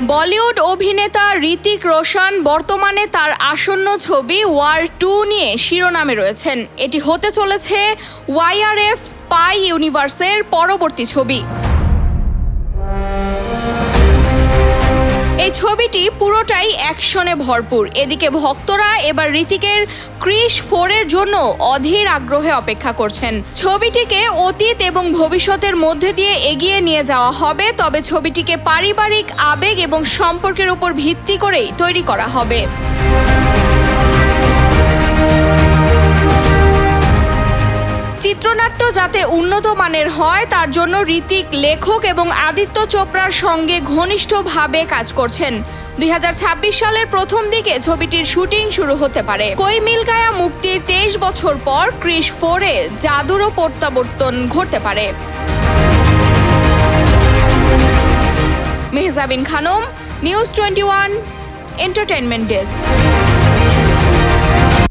বলিউড অভিনেতা ঋতিক রোশন বর্তমানে তার আসন্ন ছবি ওয়ার 2 নিয়ে শিরোনামে রয়েছেন। এটি হতে চলেছে ওয়াইআরএফ স্পাই ইউনিভার্সের পরবর্তী ছবি। এই ছবিটি পুরোটাই অ্যাকশনে ভরপুর। এদিকে ভক্তরা এবার ঋতিকের ক্রিশ 4 এর জন্য অধীর আগ্রহে অপেক্ষা করছেন। ছবিটিকে অতীত এবং ভবিষ্যতের মধ্যে দিয়ে এগিয়ে নিয়ে যাওয়া হবে, তবে ছবিটিকে পারিবারিক আবেগ এবং সম্পর্কের উপর ভিত্তি করেই তৈরি করা হবে। চিত্রনাট্য যাতে উন্নত মানের হয় তার জন্য ঋতিক লেখক এবং আদিত্য চোপড়ার সঙ্গে ঘনিষ্ঠভাবে কাজ করছেন। 2026 সালের প্রথম দিকে ছবিটির শুটিং শুরু হতে পারে। কোই মিল গায়া মুক্তির 23 বছর পর ক্রিশ 4 এ জাদুরও প্রত্যাবর্তন ঘটতে পারে। Mehjabin Khanam, News 21 entertainment desk.